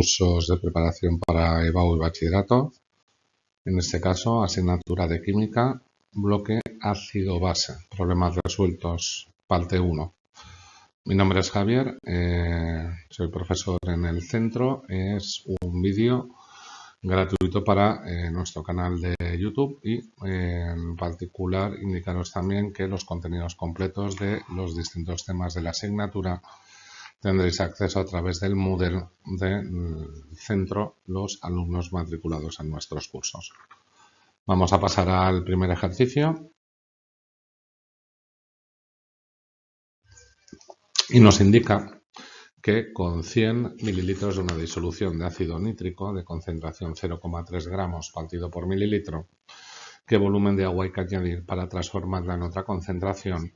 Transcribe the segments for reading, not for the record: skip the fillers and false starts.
cursos de preparación para EBAU y bachillerato. En este caso, asignatura de química, bloque ácido-base, problemas resueltos, parte 1. Mi nombre es Javier, soy profesor en el centro. Es un vídeo gratuito para nuestro canal de YouTube y en particular indicaros también que los contenidos completos de los distintos temas de la asignatura tendréis acceso a través del Moodle del centro los alumnos matriculados en nuestros cursos. Vamos a pasar al primer ejercicio y nos indica que con 100 mililitros de una disolución de ácido nítrico de concentración 0,3 gramos partido por mililitro, ¿qué volumen de agua hay que añadir para transformarla en otra concentración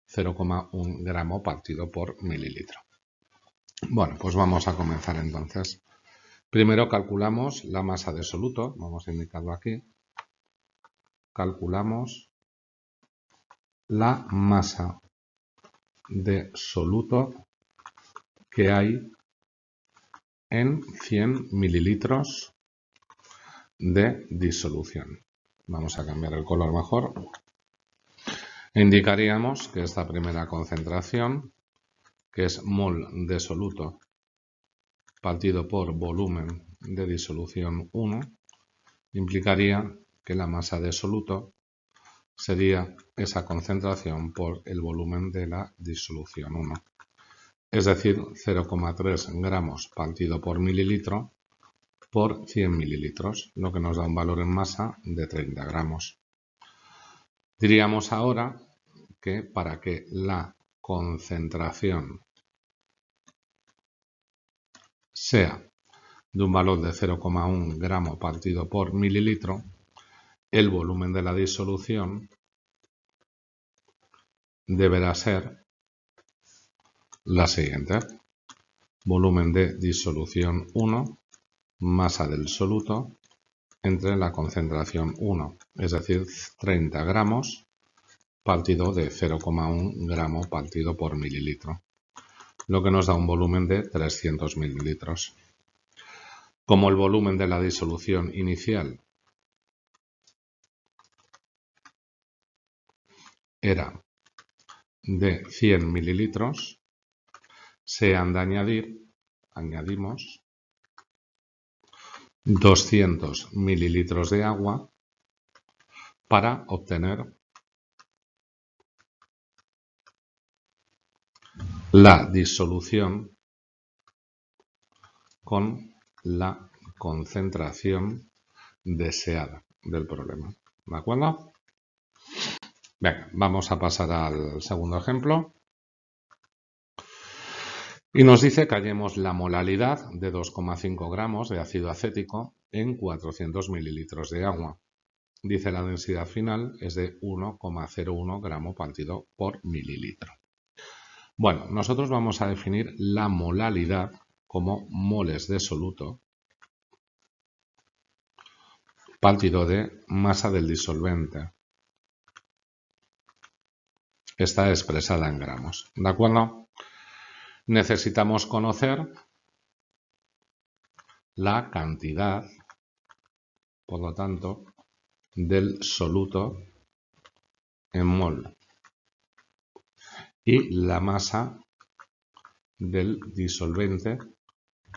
0,1 gramo partido por mililitro? Bueno, pues vamos a comenzar entonces. Primero calculamos la masa de soluto, vamos a indicarlo aquí. Calculamos la masa de soluto que hay en 100 mililitros de disolución. Vamos a cambiar el color mejor. Indicaríamos que esta primera concentración, que es mol de soluto partido por volumen de disolución 1, implicaría que la masa de soluto sería esa concentración por el volumen de la disolución 1. Es decir, 0,3 gramos partido por mililitro por 100 mililitros, lo que nos da un valor en masa de 30 gramos. Diríamos ahora que para que la concentración sea de un valor de 0,1 gramo partido por mililitro, el volumen de la disolución deberá ser la siguiente. Volumen de disolución 1, masa del soluto, entre la concentración 1, es decir, 30 gramos, partido de 0,1 gramo partido por mililitro, lo que nos da un volumen de 300 mililitros. Como el volumen de la disolución inicial era de 100 mililitros, se han de añadimos 200 mililitros de agua para obtener la disolución con la concentración deseada del problema. ¿De acuerdo? Venga, vamos a pasar al segundo ejemplo. Y nos dice que hallemos la molaridad de 2,5 gramos de ácido acético en 400 mililitros de agua. Dice la densidad final es de 1,01 gramo partido por mililitro. Bueno, nosotros vamos a definir la molaridad como moles de soluto partido de masa del disolvente. Está expresada en gramos. ¿De acuerdo? Necesitamos conocer la cantidad, por lo tanto, del soluto en mol y la masa del disolvente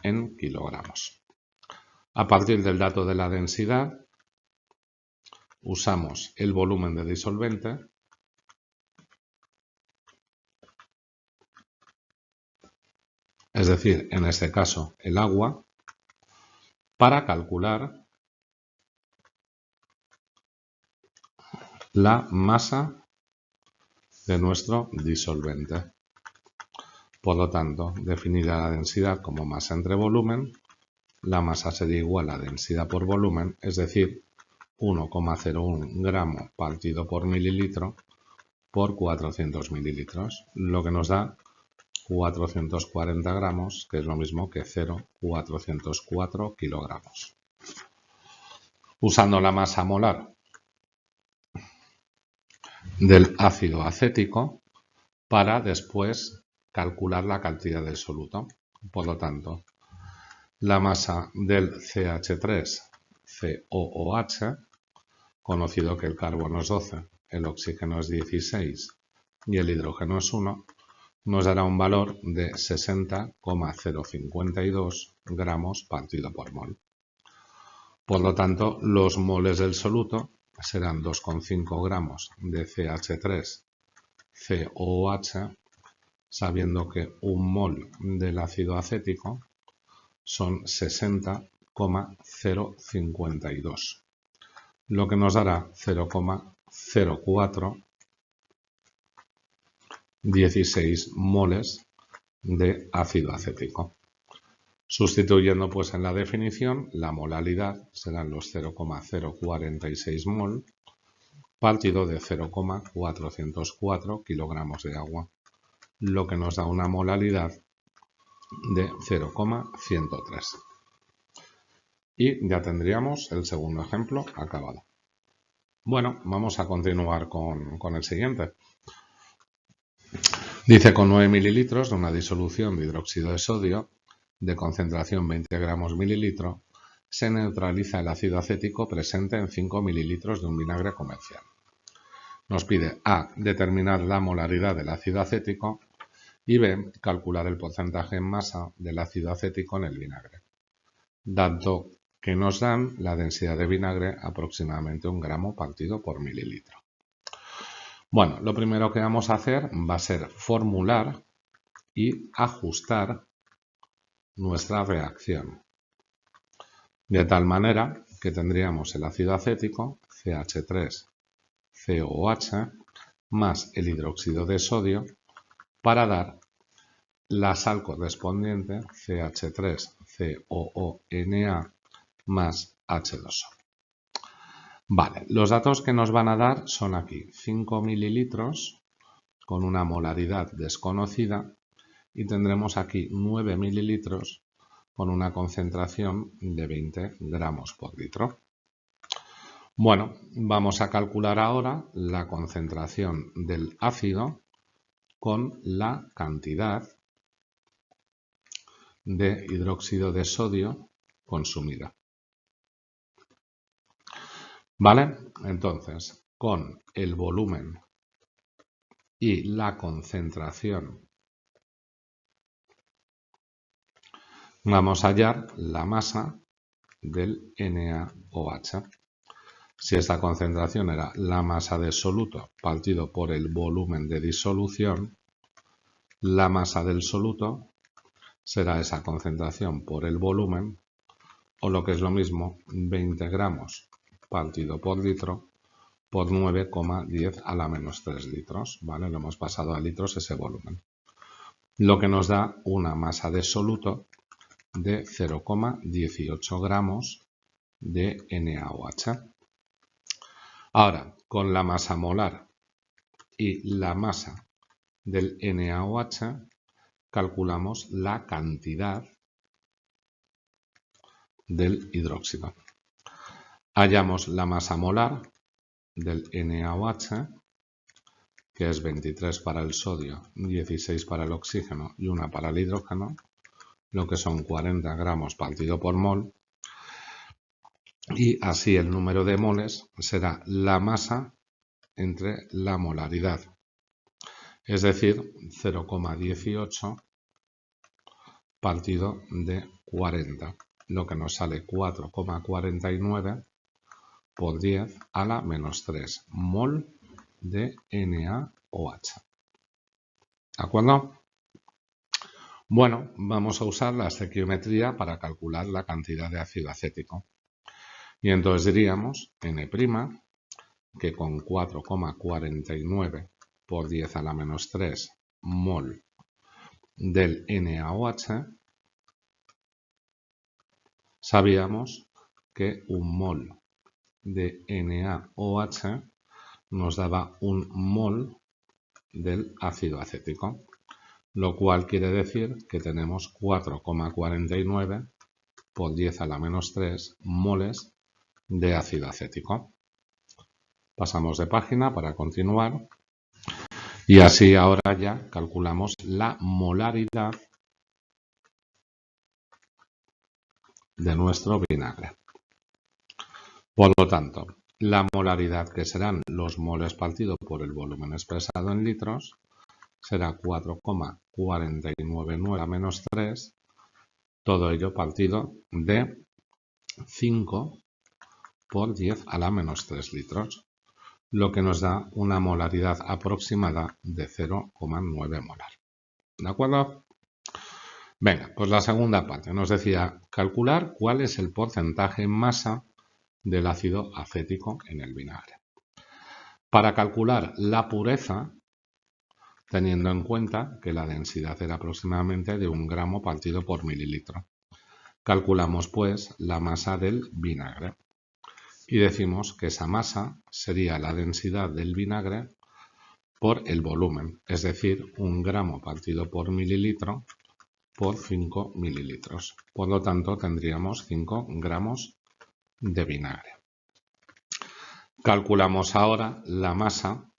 en kilogramos. A partir del dato de la densidad, usamos el volumen de disolvente es decir, en este caso el agua, para calcular la masa de nuestro disolvente. Por lo tanto, definida la densidad como masa entre volumen, la masa sería igual a densidad por volumen, es decir, 1,01 gramo partido por mililitro por 400 mililitros, lo que nos da 440 gramos, que es lo mismo que 0,404 kilogramos. Usando la masa molar del ácido acético para después calcular la cantidad del soluto. Por lo tanto, la masa del CH3COOH, conocido que el carbono es 12, el oxígeno es 16 y el hidrógeno es 1, nos dará un valor de 60,052 gramos partido por mol. Por lo tanto, los moles del soluto serán 2,5 gramos de CH3COOH, sabiendo que un mol del ácido acético son 60,052, lo que nos dará 0,0416 moles de ácido acético. Sustituyendo pues en la definición, la molalidad serán los 0,046 mol partido de 0,404 kilogramos de agua, lo que nos da una molalidad de 0,103. Y ya tendríamos el segundo ejemplo acabado. Bueno, vamos a continuar con el siguiente. Dice, con 9 mililitros de una disolución de hidróxido de sodio de concentración 20 gramos mililitro, se neutraliza el ácido acético presente en 5 mililitros de un vinagre comercial. Nos pide A, determinar la molaridad del ácido acético y B, calcular el porcentaje en masa del ácido acético en el vinagre, dado que nos dan la densidad de vinagre aproximadamente 1 gramo partido por mililitro. Bueno, lo primero que vamos a hacer va a ser formular y ajustar nuestra reacción, de tal manera que tendríamos el ácido acético, CH3COOH, más el hidróxido de sodio, para dar la sal correspondiente, CH3COONA, más H2O. Vale, los datos que nos van a dar son aquí 5 mililitros con una molaridad desconocida y tendremos aquí 9 mililitros con una concentración de 20 gramos por litro. Bueno, vamos a calcular ahora la concentración del ácido con la cantidad de hidróxido de sodio consumida. ¿Vale? Entonces, con el volumen y la concentración vamos a hallar la masa del NaOH. Si esta concentración era la masa de soluto partido por el volumen de disolución, la masa del soluto será esa concentración por el volumen, o lo que es lo mismo, 20 gramos partido por litro por 9,10 a la menos 3 litros, ¿vale? Lo hemos pasado a litros ese volumen. Lo que nos da una masa de soluto de 0,18 gramos de NaOH. Ahora, con la masa molar y la masa del NaOH, calculamos la cantidad del hidróxido. Hallamos la masa molar del NaOH, que es 23 para el sodio, 16 para el oxígeno y 1 para el hidrógeno, lo que son 40 gramos partido por mol, y así el número de moles será la masa entre la molaridad, es decir, 0,18 partido de 40, lo que nos sale 4,49 por 10 a la menos 3 mol de NaOH. ¿De acuerdo? Bueno, vamos a usar la estequiometría para calcular la cantidad de ácido acético. Y entonces diríamos N', que con 4,49 por 10 a la menos 3 mol del NaOH, sabíamos que un mol de NaOH nos daba un mol del ácido acético, lo cual quiere decir que tenemos 4,49 por 10 a la menos 3 moles de ácido acético. Pasamos de página para continuar y así ahora ya calculamos la molaridad de nuestro vinagre. Por lo tanto, la molaridad, que serán los moles partido por el volumen expresado en litros, será 4,499 a menos 3, todo ello partido de 5 por 10 a la menos 3 litros, lo que nos da una molaridad aproximada de 0,9 molar. ¿De acuerdo? Venga, pues la segunda parte nos decía calcular cuál es el porcentaje en masa del ácido acético en el vinagre. Para calcular la pureza, teniendo en cuenta que la densidad era aproximadamente de 1 gramo partido por mililitro, calculamos pues la masa del vinagre y decimos que esa masa sería la densidad del vinagre por el volumen, es decir, 1 gramo partido por mililitro por 5 mililitros. Por lo tanto, tendríamos 5 gramos de vinagre. Calculamos ahora la masa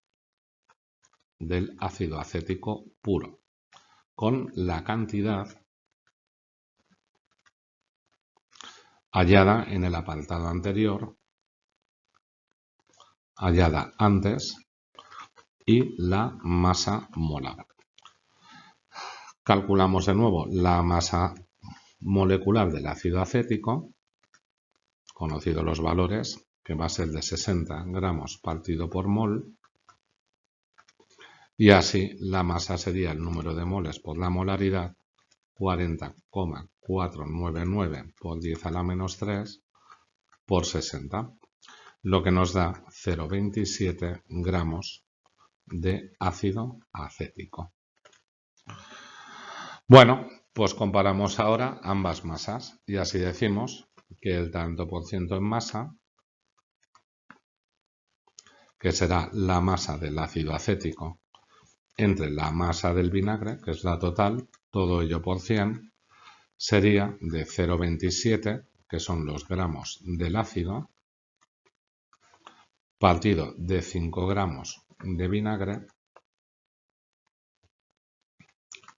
del ácido acético puro con la cantidad hallada en el apartado anterior, hallada antes, y la masa molar. Calculamos de nuevo la masa molecular del ácido acético, conocidos los valores, que va a ser de 60 gramos partido por mol, y así la masa sería el número de moles por la molaridad, 40,499 por 10 a la menos 3 por 60, lo que nos da 0,27 gramos de ácido acético. Bueno, pues comparamos ahora ambas masas y así decimos que el tanto por ciento en masa, que será la masa del ácido acético entre la masa del vinagre, que es la total, todo ello por 100, sería de 0,27, que son los gramos del ácido, partido de 5 gramos de vinagre,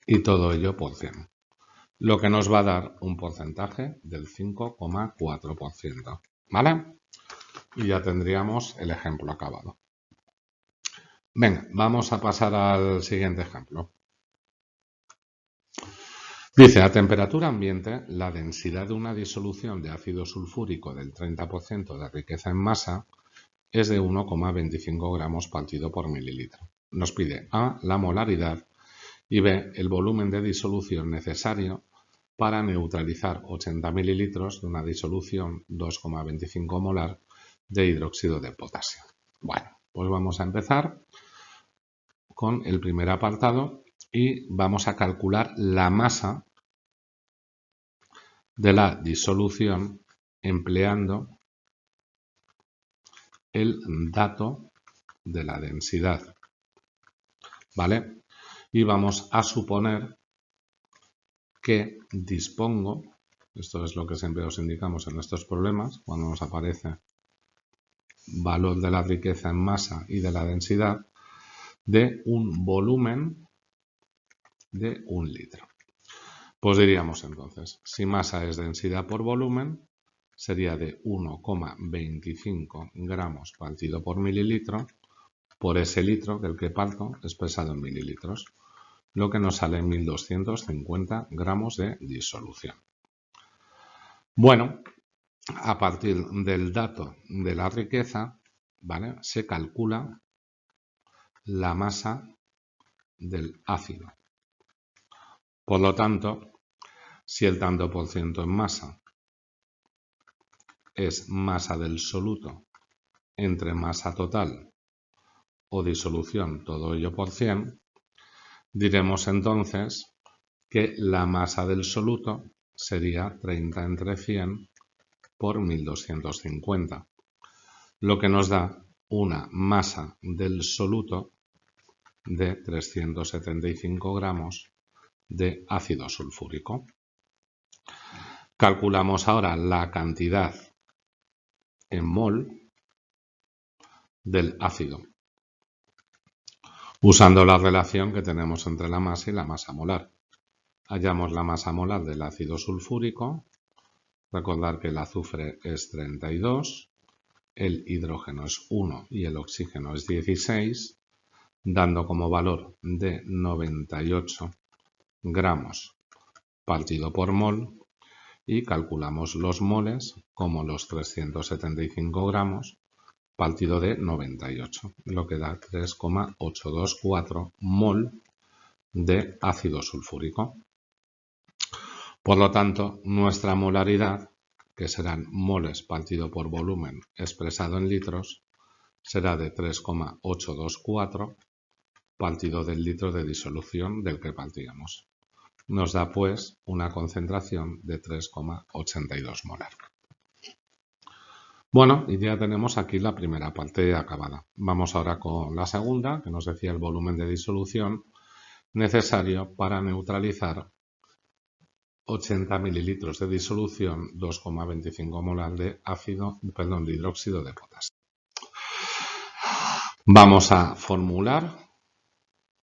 y todo ello por 100, lo que nos va a dar un porcentaje del 5,4%. ¿Vale? Y ya tendríamos el ejemplo acabado. Venga, vamos a pasar al siguiente ejemplo. Dice, a temperatura ambiente, la densidad de una disolución de ácido sulfúrico del 30% de riqueza en masa es de 1,25 gramos partido por mililitro. Nos pide A, la molaridad, y B, el volumen de disolución necesario para neutralizar 80 mililitros de una disolución 2,25 molar de hidróxido de potasio. Bueno, pues vamos a empezar con el primer apartado y vamos a calcular la masa de la disolución empleando el dato de la densidad, ¿vale? Y vamos a suponer que dispongo, esto es lo que siempre os indicamos en estos problemas, cuando nos aparece valor de la riqueza en masa y de la densidad, de un volumen de 1 litro. Pues diríamos entonces, si masa es densidad por volumen, sería de 1,25 gramos partido por mililitro por ese litro del que parto expresado en mililitros, lo que nos sale 1250 gramos de disolución. Bueno, a partir del dato de la riqueza, ¿vale?, se calcula la masa del ácido. Por lo tanto, si el tanto por ciento en masa es masa del soluto entre masa total o disolución, todo ello por 100, diremos entonces que la masa del soluto sería 30 entre 100 por 1250, lo que nos da una masa del soluto de 375 gramos de ácido sulfúrico. Calculamos ahora la cantidad en mol del ácido, usando la relación que tenemos entre la masa y la masa molar. Hallamos la masa molar del ácido sulfúrico, Recordar que el azufre es 32, el hidrógeno es 1 y el oxígeno es 16, dando como valor de 98 gramos partido por mol, y calculamos los moles como los 375 gramos partido de 98, lo que da 3,824 mol de ácido sulfúrico. Por lo tanto, nuestra molaridad, que serán moles partido por volumen expresado en litros, será de 3,824 partido del litro de disolución del que partíamos. Nos da pues una concentración de 3,82 molar. Bueno, y ya tenemos aquí la primera parte acabada. Vamos ahora con la segunda, que nos decía el volumen de disolución necesario para neutralizar 80 mililitros de disolución, 2,25 molar de de hidróxido de potasio. Vamos a formular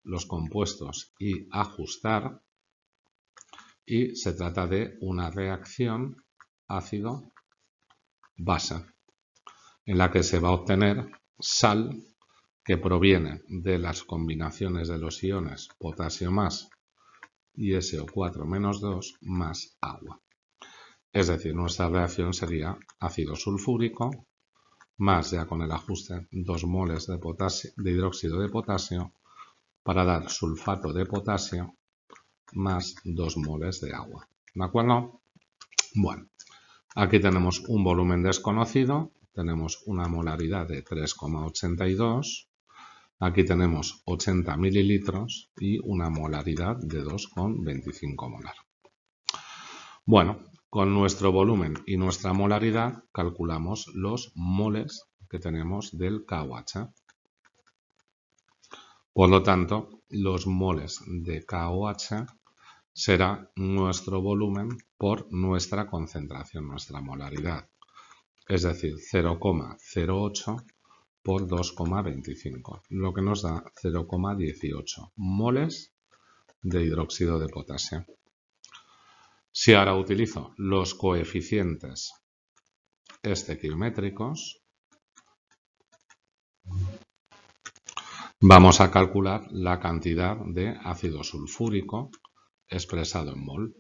los compuestos y ajustar, y se trata de una reacción ácido-base, en la que se va a obtener sal que proviene de las combinaciones de los iones potasio más y SO4 menos 2 más agua. Es decir, nuestra reacción sería ácido sulfúrico más, ya con el ajuste, 2 moles de hidróxido de potasio para dar sulfato de potasio más 2 moles de agua. ¿De acuerdo? Bueno, aquí tenemos un volumen desconocido, tenemos una molaridad de 3,82, aquí tenemos 80 mililitros y una molaridad de 2,25 molar. Bueno, con nuestro volumen y nuestra molaridad calculamos los moles que tenemos del KOH. Por lo tanto, los moles de KOH será nuestro volumen por nuestra concentración, nuestra molaridad. Es decir, 0,08 por 2,25, lo que nos da 0,18 moles de hidróxido de potasio. Si ahora utilizo los coeficientes estequiométricos, vamos a calcular la cantidad de ácido sulfúrico expresado en mol.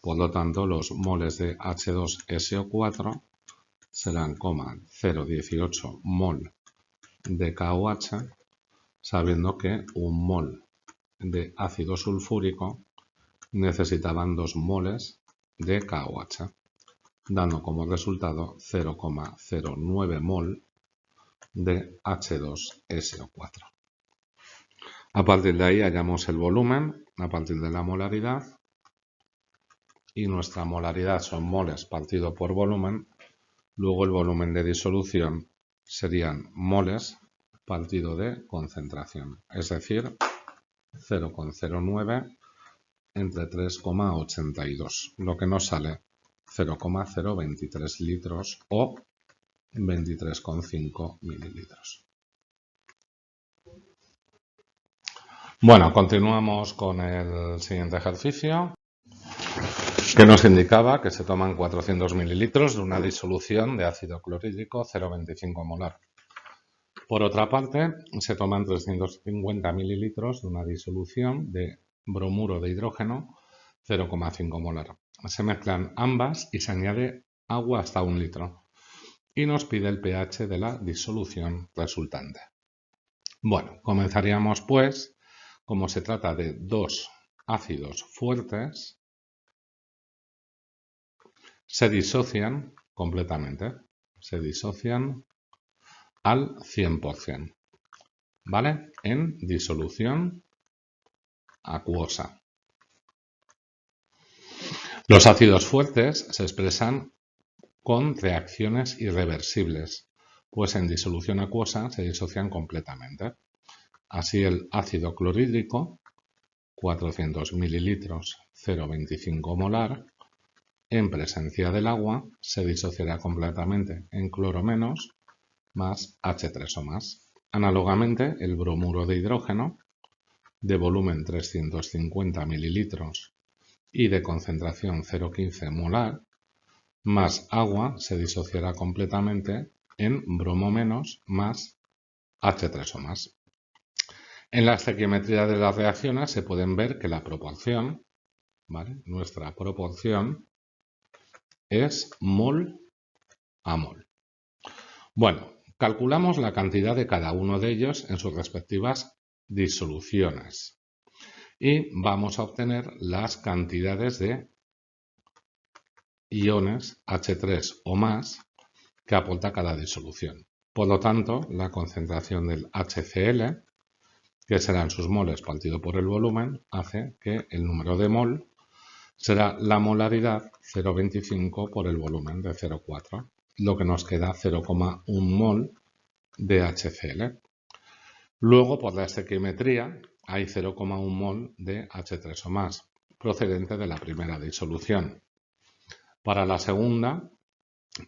Por lo tanto, los moles de H2SO4 serán 0,018 mol de KOH, sabiendo que un mol de ácido sulfúrico necesitaban 2 moles de KOH, dando como resultado 0,09 mol de H2SO4. A partir de ahí hallamos el volumen a partir de la molaridad, y nuestra molaridad son moles partido por volumen. Luego el volumen de disolución serían moles partido de concentración, es decir, 0,09 entre 3,82, lo que nos sale 0,023 litros o 23,5 mililitros. Bueno, continuamos con el siguiente ejercicio, que nos indicaba que se toman 400 mililitros de una disolución de ácido clorhídrico 0,25 molar. Por otra parte, se toman 350 mililitros de una disolución de bromuro de hidrógeno 0,5 molar. Se mezclan ambas y se añade agua hasta 1 litro. Y nos pide el pH de la disolución resultante. Bueno, comenzaríamos pues, como se trata de dos ácidos fuertes, se disocian completamente, se disocian al 100%, ¿vale? En disolución acuosa. Los ácidos fuertes se expresan con reacciones irreversibles, pues en disolución acuosa se disocian completamente. Así el ácido clorhídrico, 400 mililitros, 0,25 molar, en presencia del agua se disociará completamente en cloro menos más H3O más. Análogamente, el bromuro de hidrógeno, de volumen 350 mililitros y de concentración 0,15 molar, más agua se disociará completamente en bromo menos más H3O más. En la estequiometría de las reacciones se pueden ver que la proporción, ¿vale? Nuestra proporción es mol a mol. Bueno, calculamos la cantidad de cada uno de ellos en sus respectivas disoluciones y vamos a obtener las cantidades de iones H3 o más que aporta cada disolución. Por lo tanto, la concentración del HCl, que serán sus moles partido por el volumen, hace que el número de mol será la molaridad 0,25 por el volumen de 0,4, lo que nos queda 0,1 mol de HCl. Luego, por la estequiometría, hay 0,1 mol de H3O más, procedente de la primera disolución. Para la segunda,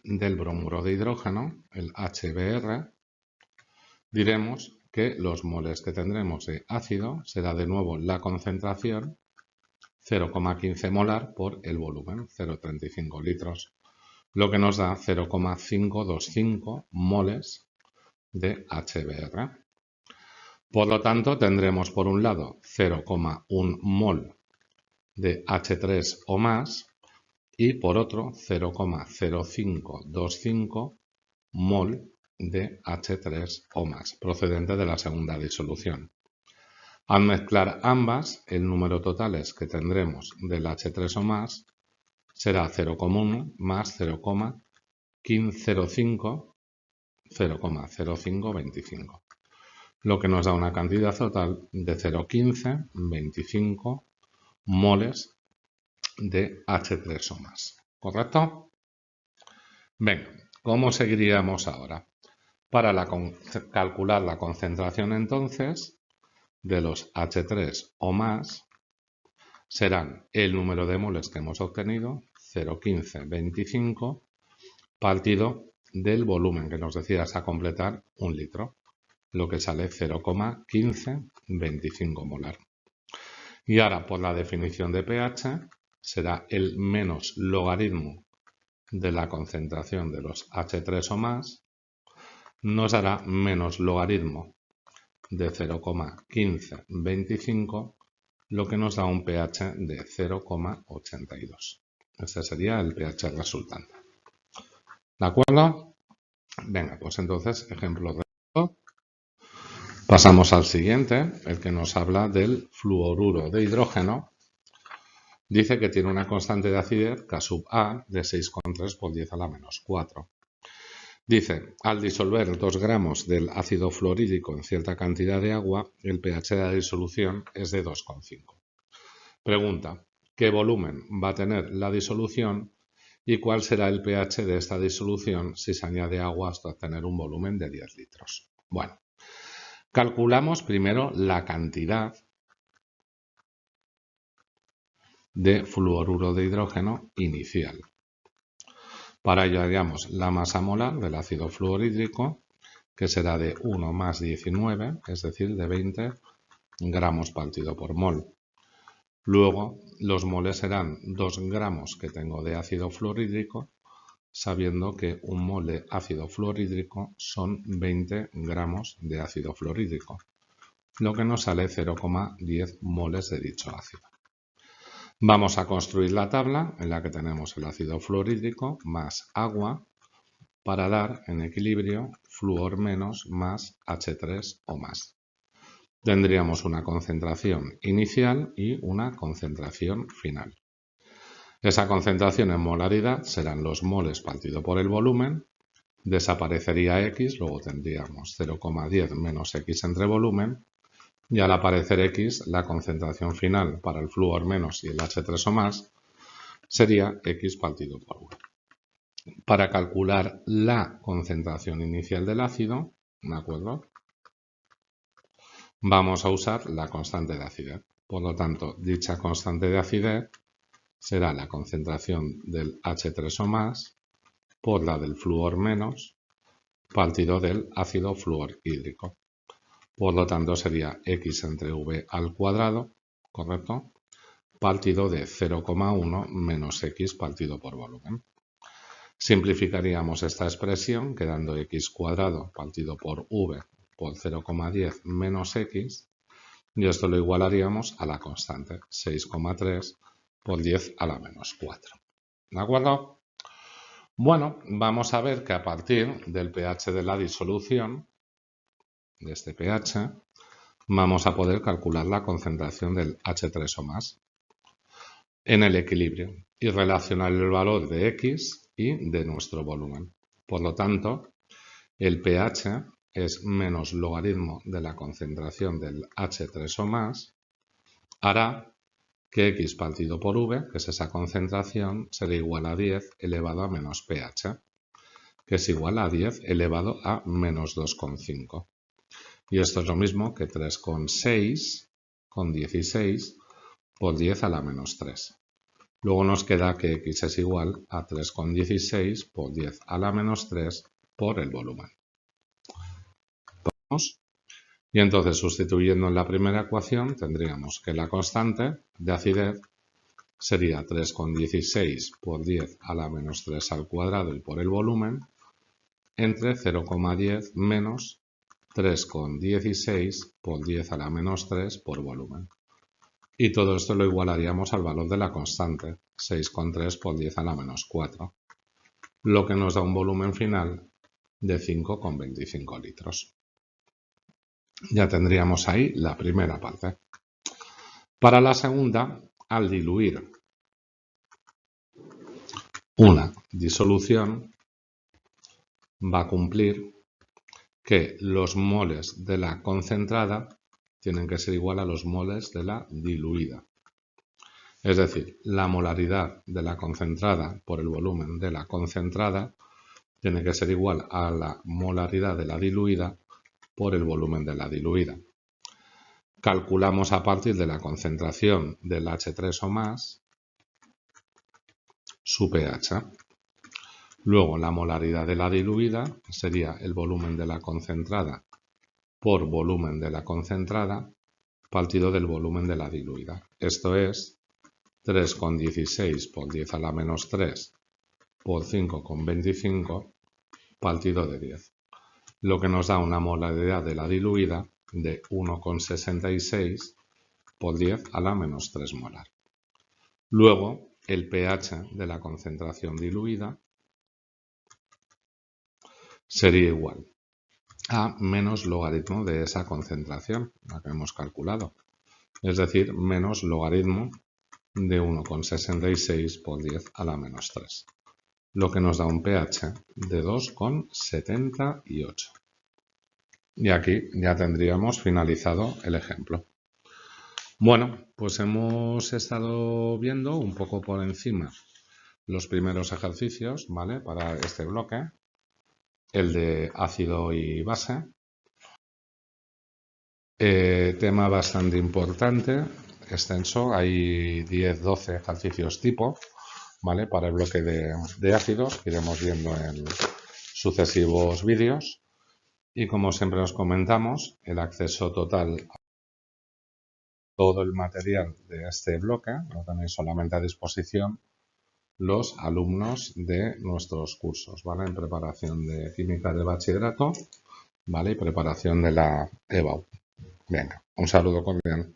del bromuro de hidrógeno, el HBr, diremos que los moles que tendremos de ácido será de nuevo la concentración 0,15 molar por el volumen, 0,35 litros, lo que nos da 0,525 moles de HBr. Por lo tanto, tendremos por un lado 0,1 mol de H3 o más y por otro 0,0525 mol de H3 o más, procedente de la segunda disolución. Al mezclar ambas, el número totales que tendremos del H3 o más será 0,1 más 0,0525, lo que nos da una cantidad total de 0,1525 moles de H3 o más. ¿Correcto? Venga, ¿cómo seguiríamos ahora? Para calcular la concentración entonces de los H3 o más serán el número de moles que hemos obtenido, 0,1525, partido del volumen que nos decías a completar 1 litro, lo que sale 0,1525 molar. Y ahora por la definición de pH será el menos logaritmo de la concentración de los H3 o más, nos dará menos logaritmo de 0,1525, lo que nos da un pH de 0,82. Este sería el pH resultante. ¿De acuerdo? Venga, pues entonces, ejemplo de esto. Pasamos al siguiente, el que nos habla del fluoruro de hidrógeno. Dice que tiene una constante de acidez K sub A de 6,3 por 10 a la menos 4. Dice, al disolver 2 gramos del ácido fluorhídrico en cierta cantidad de agua, el pH de la disolución es de 2,5. Pregunta, ¿qué volumen va a tener la disolución y cuál será el pH de esta disolución si se añade agua hasta obtener un volumen de 10 litros? Bueno, calculamos primero la cantidad de fluoruro de hidrógeno inicial. Para ello haríamos la masa molar del ácido fluorhídrico, que será de 1 más 19, es decir, de 20 gramos partido por mol. Luego, los moles serán 2 gramos que tengo de ácido fluorhídrico, sabiendo que un mol de ácido fluorhídrico son 20 gramos de ácido fluorhídrico, lo que nos sale 0,10 moles de dicho ácido. Vamos a construir la tabla en la que tenemos el ácido fluorhídrico más agua para dar en equilibrio fluor menos más H3 o más. Tendríamos una concentración inicial y una concentración final. Esa concentración en molaridad serán los moles partido por el volumen, desaparecería X, luego tendríamos 0,10 menos X entre volumen, y al aparecer X, la concentración final para el flúor menos y el H3 o más sería X partido por 1. Para calcular la concentración inicial del ácido, ¿de acuerdo? Vamos a usar la constante de acidez. Por lo tanto, dicha constante de acidez será la concentración del H3 o más por la del flúor menos partido del ácido fluorhídrico. Por lo tanto, sería X entre V al cuadrado, ¿correcto? Partido de 0,1 menos X partido por volumen. Simplificaríamos esta expresión quedando x cuadrado partido por v por 0,10 menos x, y esto lo igualaríamos a la constante 6,3 por 10 a la menos 4. ¿De acuerdo? Bueno, vamos a ver que a partir del pH de la disolución, de este pH, vamos a poder calcular la concentración del H3 o más en el equilibrio y relacionar el valor de X y de nuestro volumen. Por lo tanto, el pH es menos logaritmo de la concentración del H3 o más, hará que X partido por V, que es esa concentración, será igual a 10 elevado a menos pH, que es igual a 10 elevado a menos 2,5. Y esto es lo mismo que 3,6 con 16 por 10 a la menos 3. Luego nos queda que X es igual a 3,16 por 10 a la menos 3 por el volumen. ¿Vamos? Y entonces, sustituyendo en la primera ecuación, tendríamos que la constante de acidez sería 3,16 por 10 a la menos 3 al cuadrado y por el volumen, entre 0,10 menos 3,16 por 10 a la menos 3 por volumen. Y todo esto lo igualaríamos al valor de la constante, 6,3 por 10 a la menos 4, lo que nos da un volumen final de 5,25 litros. Ya tendríamos ahí la primera parte. Para la segunda, al diluir una disolución, va a cumplir que los moles de la concentrada tienen que ser igual a los moles de la diluida. Es decir, la molaridad de la concentrada por el volumen de la concentrada tiene que ser igual a la molaridad de la diluida por el volumen de la diluida. Calculamos a partir de la concentración del H3 o más su pH. Luego la molaridad de la diluida sería el volumen de la concentrada por volumen de la concentrada partido del volumen de la diluida. Esto es 3,16 por 10 a la menos 3 por 5,25 partido de 10. Lo que nos da una molaridad de la diluida de 1,66 por 10 a la menos 3 molar. Luego, el pH de la concentración diluida sería igual a menos logaritmo de esa concentración, la que hemos calculado. Es decir, menos logaritmo de 1,66 por 10 a la menos 3. Lo que nos da un pH de 2,78. Y aquí ya tendríamos finalizado el ejemplo. Bueno, pues hemos estado viendo un poco por encima los primeros ejercicios, ¿vale? Para este bloque, el de ácido y base. Tema bastante importante, extenso, hay 10-12 ejercicios tipo, ¿vale? Para el bloque de ácidos, que iremos viendo en sucesivos vídeos. Y como siempre os comentamos, el acceso total a todo el material de este bloque lo tenéis solamente a disposición los alumnos de nuestros cursos, ¿vale? En preparación de química de bachillerato, ¿vale? Y preparación de la EBAU. Venga, un saludo cordial.